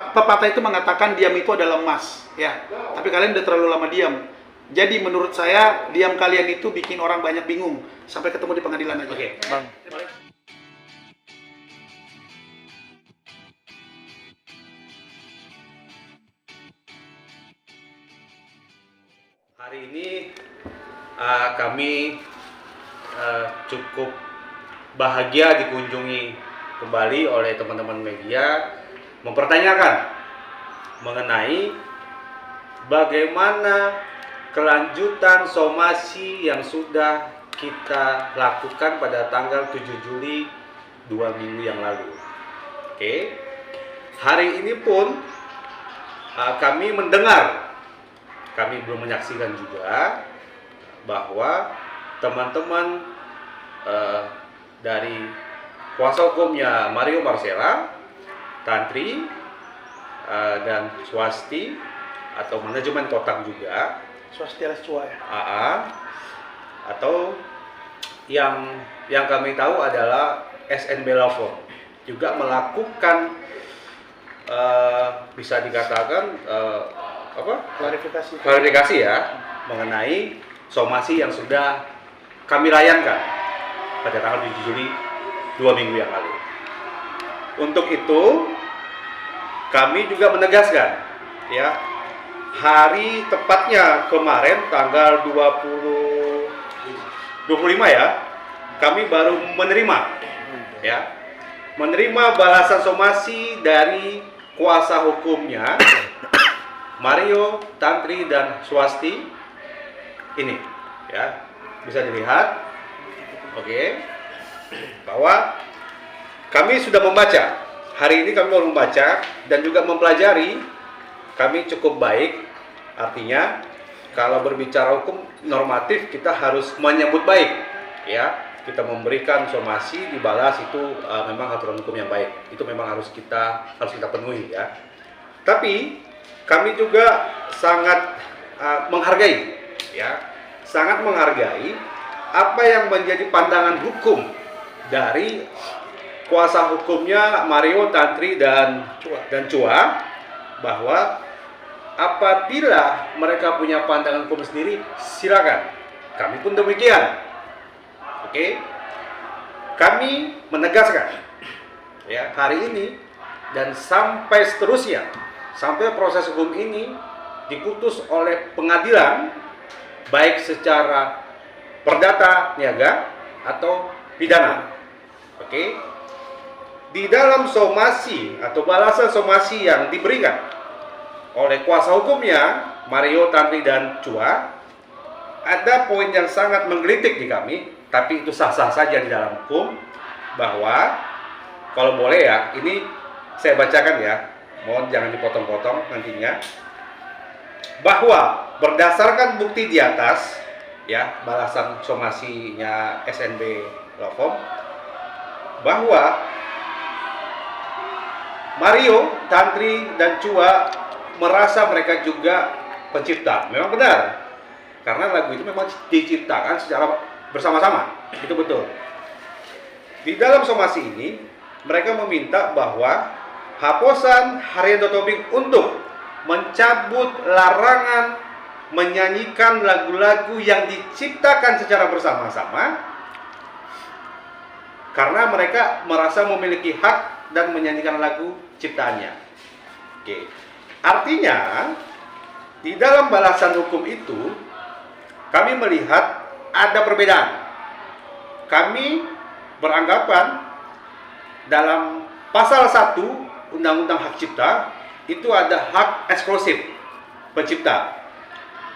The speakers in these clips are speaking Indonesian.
Pepatah itu mengatakan diam itu adalah emas, ya. Tapi kalian udah terlalu lama diam. Jadi menurut saya diam kalian itu bikin orang banyak bingung. Sampai ketemu di pengadilan aja. Oke, Bang. Hari ini kami cukup bahagia dikunjungi kembali oleh teman-teman media mempertanyakan mengenai bagaimana kelanjutan somasi yang sudah kita lakukan pada tanggal 7 Juli 2 minggu yang lalu. Oke. Hari ini pun kami mendengar, kami belum menyaksikan juga bahwa teman-teman dari kuasa hukumnya Mario Marcella, Tantri, dan Swasti atau manajemen kotak juga, Swasti alias Cua ya. Atau yang kami tahu adalah SNB Law Firm juga melakukan bisa dikatakan klarifikasi ya mengenai somasi yang sudah kami layankan pada tanggal 7 Juli 2 minggu yang lalu. Untuk itu kami juga menegaskan ya, hari tepatnya kemarin tanggal 25 ya, kami baru menerima balasan somasi dari kuasa hukumnya Mario, Tantri, dan Swasti. Ini ya, bisa dilihat, oke, bahwa kami sudah membaca. Hari ini kami baru membaca dan juga mempelajari. Kami cukup baik, artinya kalau berbicara hukum normatif kita harus menyambut baik, ya. Kita memberikan somasi dibalas itu memang aturan hukum yang baik. Itu memang harus kita penuhi ya. Tapi kami juga sangat menghargai ya, sangat menghargai apa yang menjadi pandangan hukum dari kuasa hukumnya Mario, Tantri, dan Cua, bahwa apabila mereka punya pandangan hukum sendiri, silakan. Kami pun demikian. Oke. Kami menegaskan ya, hari ini dan sampai seterusnya, sampai proses hukum ini diputus oleh pengadilan, baik secara perdata niaga atau pidana. Oke. Di dalam somasi atau balasan somasi yang diberikan oleh kuasa hukumnya Mario, Tantri, dan Cua, ada poin yang sangat menggelitik di kami, tapi itu sah-sah saja di dalam hukum, bahwa kalau boleh ya, ini saya bacakan ya, mohon jangan dipotong-potong nantinya, bahwa berdasarkan bukti di atas ya, balasan somasinya SNB Law Firm, bahwa Mario, Tantri, dan Cua merasa mereka juga pencipta. Memang benar, karena lagu itu memang diciptakan secara bersama-sama, itu betul. Di dalam somasi ini mereka meminta bahwa Haposan Haryanto Tobing untuk mencabut larangan menyanyikan lagu-lagu yang diciptakan secara bersama-sama, karena mereka merasa memiliki hak dan menyanyikan lagu ciptaannya. Oke. Artinya di dalam balasan hukum itu kami melihat ada perbedaan. Kami beranggapan dalam pasal 1 Undang-Undang Hak Cipta itu ada hak eksklusif pencipta.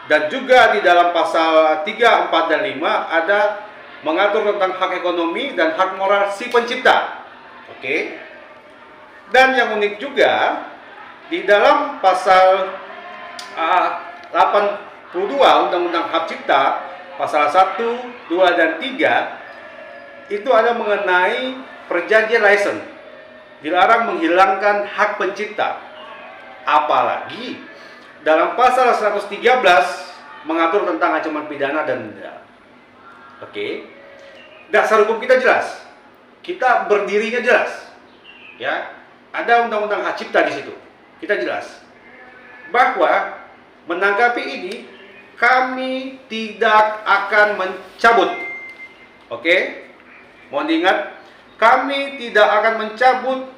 Dan juga di dalam pasal 3, 4, dan 5 ada mengatur tentang hak ekonomi dan hak moral si pencipta. Oke. Dan yang unik juga di dalam pasal 82 Undang-Undang Hak Cipta, pasal 1, 2, dan 3 itu ada mengenai perjanjian license. Dilarang menghilangkan hak pencipta. Apalagi dalam pasal 113 mengatur tentang ancaman pidana dan denda. Oke. Dasar hukum kita jelas. Kita berdirinya jelas. Ya, ada undang-undang hak cipta di situ. kita jelas bahwa menanggapi ini kami tidak akan mencabut. Oke? Mohon diingat, kami tidak akan mencabut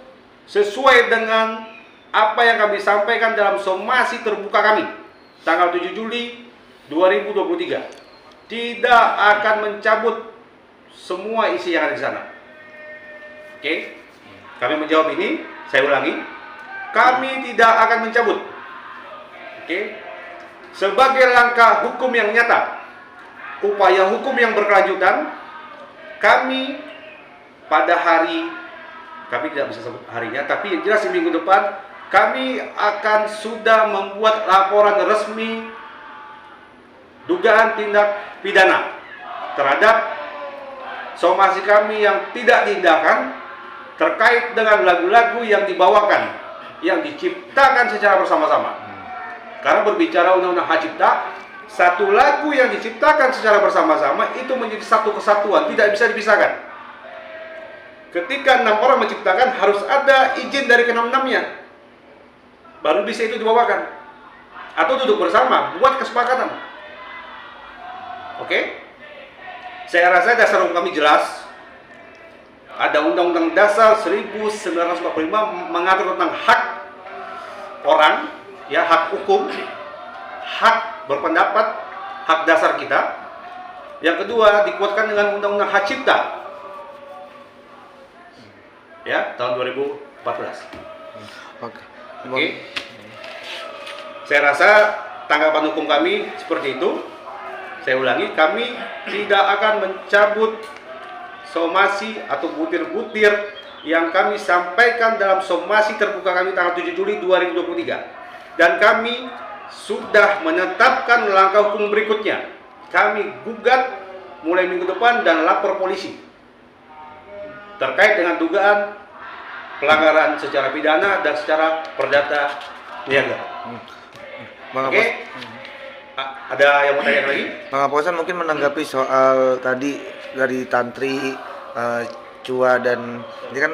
sesuai dengan apa yang kami sampaikan dalam somasi terbuka kami tanggal 7 Juli 2023. Tidak akan mencabut semua isi yang ada di sana. Oke? Kami menjawab ini, saya ulangi. Kami tidak akan mencabut. Oke? Sebagai langkah hukum yang nyata, upaya hukum yang berkelanjutan, kami pada hari, kami tidak bisa sebut harinya, tapi yang jelas di minggu depan, kami akan sudah membuat laporan resmi dugaan tindak pidana terhadap somasi kami yang tidak diindahkan terkait dengan lagu-lagu yang dibawakan, yang diciptakan secara bersama-sama. Karena berbicara undang-undang hak cipta, satu lagu yang diciptakan secara bersama-sama itu menjadi satu kesatuan, tidak bisa dipisahkan. Ketika 6 orang menciptakan, harus ada izin dari ke-6-6-nya, baru bisa itu dibawakan, atau duduk bersama buat kesepakatan. Oke? Saya rasa dasar hukum kami jelas. Ada Undang-Undang Dasar 1945 mengatur tentang hak orang, ya, hak hukum, hak berpendapat, hak dasar kita. Yang kedua dikuatkan dengan Undang-Undang Hak Cipta, ya, tahun 2014. Oke. Saya rasa tanggapan hukum kami seperti itu. Saya ulangi, kami tidak akan mencabut somasi atau butir-butir yang kami sampaikan dalam somasi terbuka kami tanggal 7 Juli 2023. Dan kami sudah menetapkan langkah hukum berikutnya. Kami gugat mulai minggu depan dan lapor polisi terkait dengan dugaan pelanggaran secara pidana dan secara perdata niaga. Oke? Ada yang mau tanya lagi? Bang Aposan mungkin menanggapi soal tadi dari Tantri, Cua dan ini kan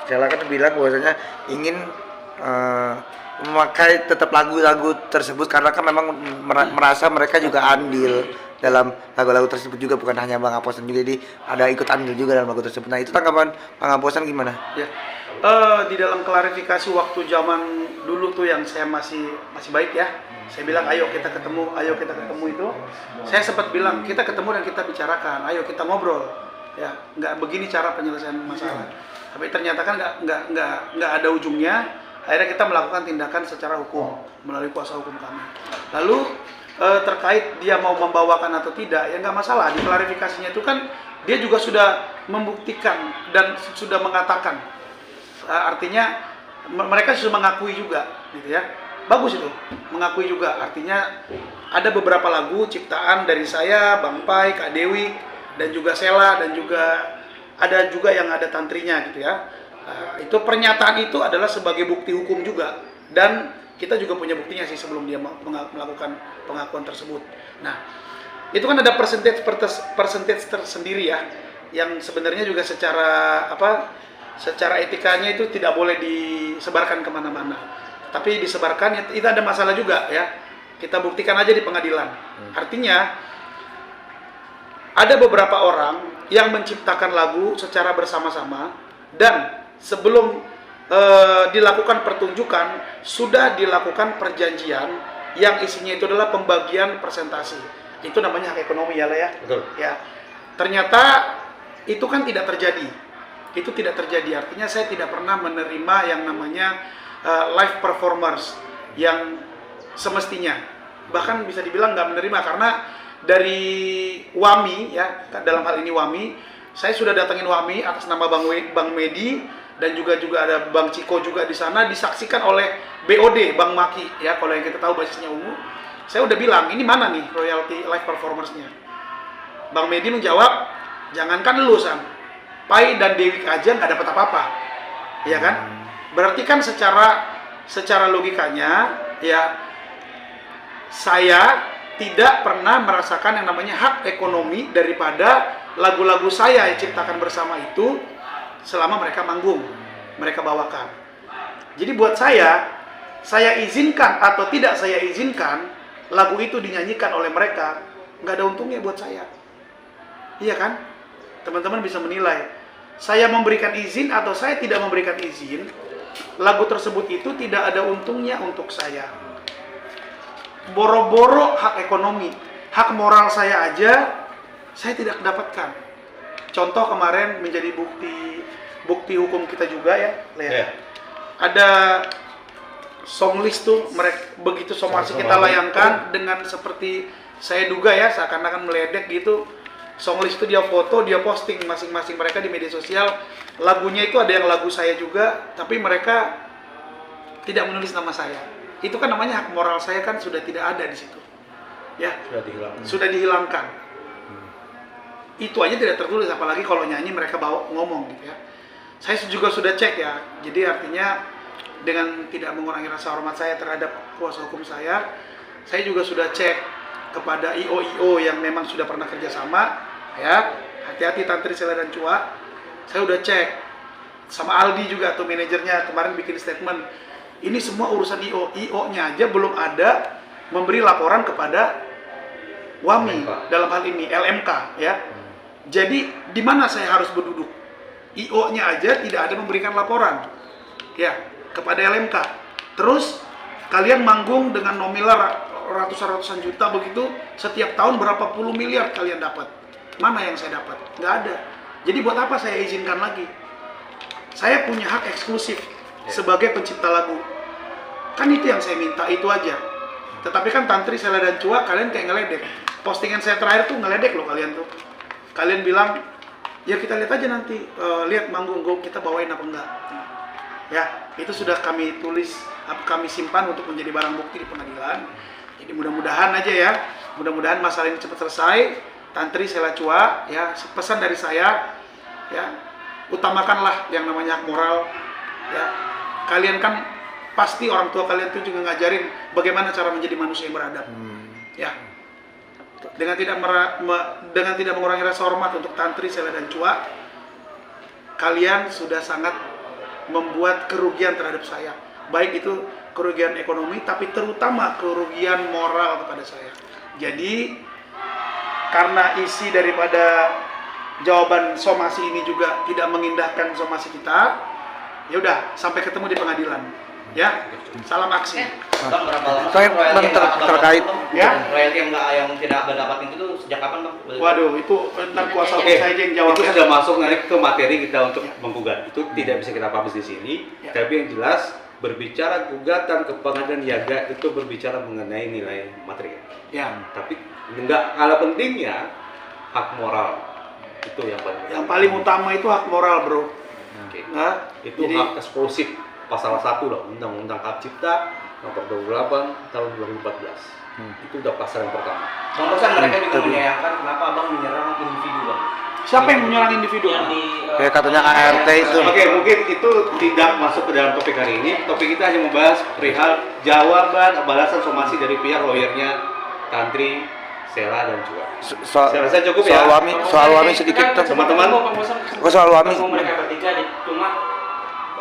Cela kan bilang bahwasanya ingin memakai tetap lagu-lagu tersebut karena kan memang merasa mereka juga andil dalam lagu-lagu tersebut juga, bukan hanya Bang Aposan juga, jadi ada ikut andil juga dalam lagu tersebut. Nah itu tanggapan Bang Aposan gimana? Ya, di dalam klarifikasi waktu zaman dulu tuh yang saya masih baik ya, saya bilang ayo kita ketemu itu, saya sempat bilang kita ketemu dan kita bicarakan, ayo kita ngobrol, ya, nggak begini cara penyelesaian masalah. Tapi ternyata kan nggak ada ujungnya. Akhirnya kita melakukan tindakan secara hukum melalui kuasa hukum kami. Lalu terkait dia mau membawakan atau tidak, ya nggak masalah. Di klarifikasinya itu kan dia juga sudah membuktikan dan sudah mengatakan, artinya mereka sudah mengakui juga, gitu ya. Bagus itu, mengakui juga. Artinya ada beberapa lagu ciptaan dari saya, Bang Pai, Kak Dewi, dan juga Sela, dan juga ada juga yang ada tantrinya, gitu ya. Itu pernyataan itu adalah sebagai bukti hukum juga, dan kita juga punya buktinya sih sebelum dia melakukan pengakuan tersebut. Nah, itu kan ada persentage tersendiri ya, yang sebenarnya juga secara etikanya itu tidak boleh disebarkan kemana-mana. Tapi disebarkan itu ada masalah juga ya. Kita buktikan aja di pengadilan. Artinya ada beberapa orang yang menciptakan lagu secara bersama-sama dan sebelum dilakukan pertunjukan sudah dilakukan perjanjian yang isinya itu adalah pembagian persentase. Itu namanya hak ekonomi ya lah ya. Betul. Ya. Ternyata itu kan tidak terjadi. Itu tidak terjadi. Artinya saya tidak pernah menerima yang namanya live performers yang semestinya. Bahkan bisa dibilang nggak menerima karena dari WAMI ya, dalam hal ini WAMI, saya sudah datangin WAMI atas nama Bang Medi dan juga ada Bang Ciko juga di sana, disaksikan oleh BOD Bang Maki ya, kalau yang kita tahu basisnya ungu. Saya udah bilang, ini mana nih royalti live performersnya? Bang Medi menjawab, jangankan lu San, Pai dan Dewi aja nggak dapat apa-apa, ya kan? Berarti kan secara logikanya ya, saya tidak pernah merasakan yang namanya hak ekonomi daripada lagu-lagu saya yang ciptakan bersama itu selama mereka manggung, mereka bawakan. Jadi buat saya saya izinkan atau tidak saya izinkan, lagu itu dinyanyikan oleh mereka, nggak ada untungnya buat saya. Iya kan? Teman-teman bisa menilai. Saya memberikan izin atau saya tidak memberikan izin, lagu tersebut itu tidak ada untungnya untuk saya. Boro-boro hak ekonomi, hak moral saya aja, saya tidak dapatkan. Contoh kemarin menjadi bukti hukum kita juga ya, lihat. Ya. Ada song list tuh, mereka begitu somasi kita layangkan dengan seperti saya duga ya, seakan-akan meledek gitu. Song list itu dia foto, dia posting masing-masing mereka di media sosial. Lagunya itu ada yang lagu saya juga, tapi mereka tidak menulis nama saya. Itu kan namanya hak moral saya kan sudah tidak ada di situ. Ya, sudah dihilangkan. Itu aja tidak tertulis, apalagi kalau nyanyi mereka bawa ngomong gitu ya. Saya juga sudah cek ya. Jadi artinya dengan tidak mengurangi rasa hormat saya terhadap kuasa hukum saya juga sudah cek kepada IO yang memang sudah pernah kerjasama ya. Hati-hati Tantri, Sela dan Cua. Saya udah cek sama Aldi juga tuh manajernya kemarin bikin statement. Ini semua urusan IO-nya aja belum ada memberi laporan kepada WAMI dalam hal ini LMK ya. Jadi di mana saya harus berduduk? IO-nya aja tidak ada memberikan laporan ya kepada LMK. Terus kalian manggung dengan nominal ratusan juta begitu, setiap tahun berapa puluh miliar kalian dapat. Mana yang saya dapat? Nggak ada. Jadi buat apa saya izinkan lagi? Saya punya hak eksklusif sebagai pencipta lagu. Kan itu yang saya minta, itu aja. Tetapi kan Tantri, Sela dan Cua kalian kayak ngeledek. Postingan saya terakhir tuh ngeledek loh kalian tuh. Kalian bilang, ya kita lihat aja nanti, lihat manggung kita bawain apa enggak. Ya, itu sudah kami tulis, kami simpan untuk menjadi barang bukti di pengadilan. Jadi mudah-mudahan aja ya, mudah-mudahan masalah ini cepat selesai. Tantri, Sela, Cua, ya pesan dari saya, ya utamakanlah yang namanya hak moral. Ya, kalian kan pasti orang tua kalian tuh juga ngajarin bagaimana cara menjadi manusia yang beradab. Ya, dengan tidak mengurangi rasa hormat untuk Tantri, Sela dan Cua, kalian sudah sangat membuat kerugian terhadap saya, baik itu kerugian ekonomi, tapi terutama kerugian moral kepada saya. Jadi karena isi daripada jawaban somasi ini juga tidak mengindahkan somasi kita, ya udah sampai ketemu di pengadilan. Ya, salam aksi. Bang, berapa lama Terkait ya? royalti yang tidak berdapat itu sejak kapan, Bang? Waduh, itu ntar kuasa hukum saya aja yang jawab. Itu sudah masuk nanti ke materi kita untuk menggugat. Itu tidak bisa kita publish di sini. Ya. Tapi yang jelas berbicara gugatan ke pengadilan niaga itu berbicara mengenai nilai materi. Ya. Tapi enggak kalah pentingnya hak moral itu yang paling. Yang paling utama itu hak moral, bro. Oke. Nah, Itu jadi hak eksklusif pasal 1 loh, Undang-Undang Hak Cipta nomor 28 tahun 2014. Itu udah pasal yang pertama. Bang Rosan, mereka juga menyayangkan kenapa Abang menyerang individu, Bang. siapa yang menyerang individu? Yang di Kayak katanya ART itu. Oke, mungkin itu tidak masuk ke dalam topik hari ini. Topik kita hanya membahas perihal jawaban balasan somasi dari pihak lawyernya Tantri, Sela dan Cua. Saya rasa cukup ya. Soal Wami sedikit tuh. Teman-teman. Soal Wami. Mereka bertiga cuma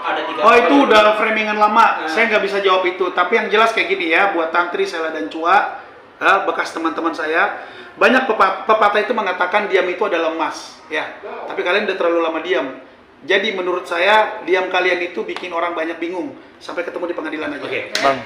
ada 3. Oh, itu udah framingan lama. Saya nggak bisa jawab itu. Tapi yang jelas kayak gini ya, buat Tantri, Sela dan Cua, bekas teman-teman saya, banyak pepatah itu mengatakan diam itu adalah emas, ya. Tapi kalian udah terlalu lama diam. Jadi menurut saya diam kalian itu bikin orang banyak bingung. Sampai ketemu di pengadilan aja. Oke. Bang.